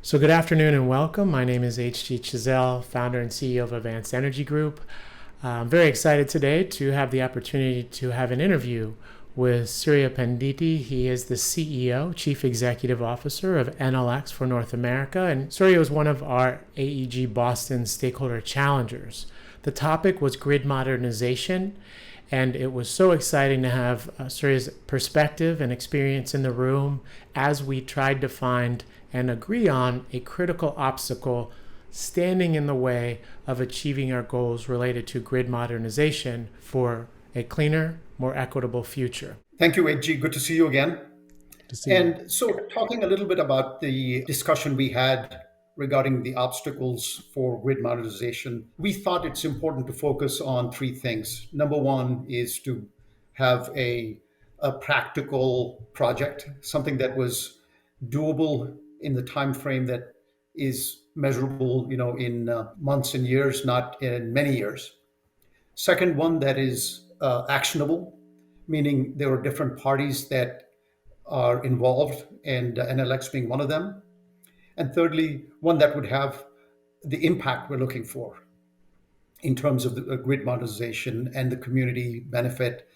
So good afternoon and welcome. My name is HG Chissell, founder and CEO of Advanced Energy Group. I'm very excited today to have the opportunity to have an interview with Surya Panditi. He is the CEO, Chief Executive Officer of Enel X for North America, and Surya was one of our AEG Boston Stakeholder Challengers. The topic was grid modernization, and it was so exciting to have Surya's perspective and experience in the room as we tried to find and agree on a critical obstacle standing in the way of achieving our goals related to grid modernization for a cleaner, more equitable future. Thank you, HG. Good to see you again. To see you. And so, talking a little bit about the discussion we had regarding the obstacles for grid modernization, we thought it's important to focus on three things. Number one is to have a practical project, something that was doable in the time frame that is measurable, in months and years, not in many years. Second, one that is actionable, meaning there are different parties that are involved, and Enel X being one of them. And thirdly, one that would have the impact we're looking for in terms of the grid modernization and the community benefit.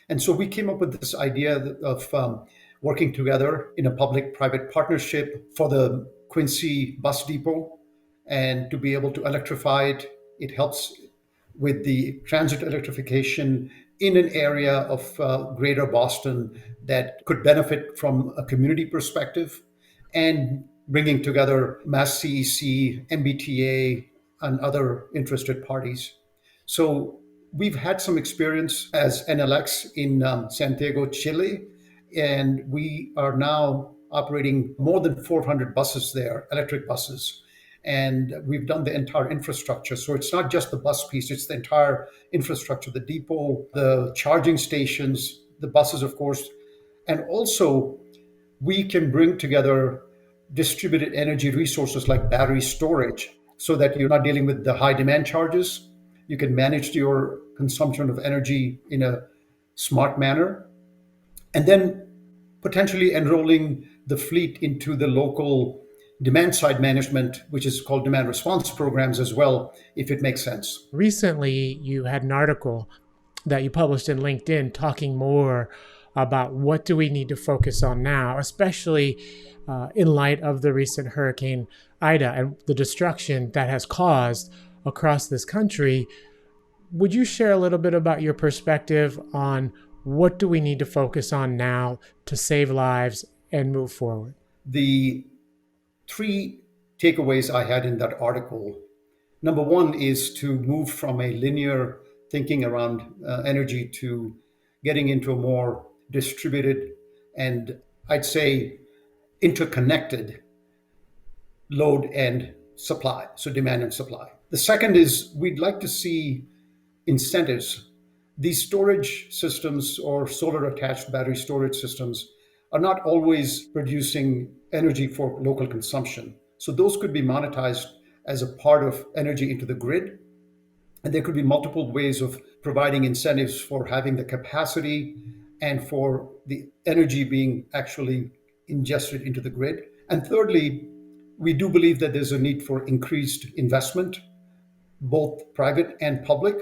And so we came up with this idea of working together in a public-private partnership for the Quincy bus depot, and to be able to electrify it. It helps with the transit electrification in an area of greater Boston that could benefit from a community perspective, and bringing together Mass CEC, MBTA, and other interested parties. So we've had some experience as Enel X in Santiago, Chile, and we are now operating more than 400 buses there, electric buses. And we've done the entire infrastructure. So it's not just the bus piece, it's the entire infrastructure, the depot, the charging stations, the buses, of course. And also, we can bring together distributed energy resources like battery storage so that you're not dealing with the high demand charges. You can manage your consumption of energy in a smart manner. And then potentially enrolling the fleet into the local demand side management, which is called demand response programs as well, if it makes sense. Recently, you had an article that you published in LinkedIn talking more about what do we need to focus on now, especially in light of the recent Hurricane Ida and the destruction that has caused across this country. Would you share a little bit about your perspective on what do we need to focus on now to save lives and move forward? The three takeaways I had in that article. Number one is to move from a linear thinking around energy to getting into a more distributed and, I'd say, interconnected load and supply, so demand and supply. The second is we'd like to see incentives. These storage systems or solar attached battery storage systems are not always producing energy for local consumption. So those could be monetized as a part of energy into the grid. And there could be multiple ways of providing incentives for having the capacity and for the energy being actually ingested into the grid. And thirdly, we do believe that there's a need for increased investment, both private and public.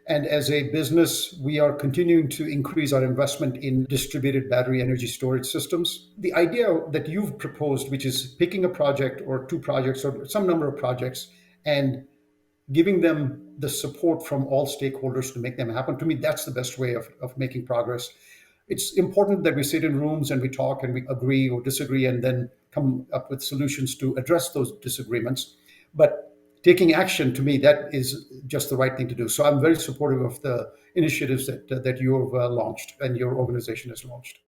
And as a business, we are continuing to increase our investment in distributed battery energy storage systems. The idea that you've proposed, which is picking a project or two projects or some number of projects and giving them the support from all stakeholders to make them happen, to me, that's the best way of making progress. It's important that we sit in rooms and we talk and we agree or disagree and then come up with solutions to address those disagreements. But taking action, to me, that is just the right thing to do. So I'm very supportive of the initiatives that you have launched and your organization has launched.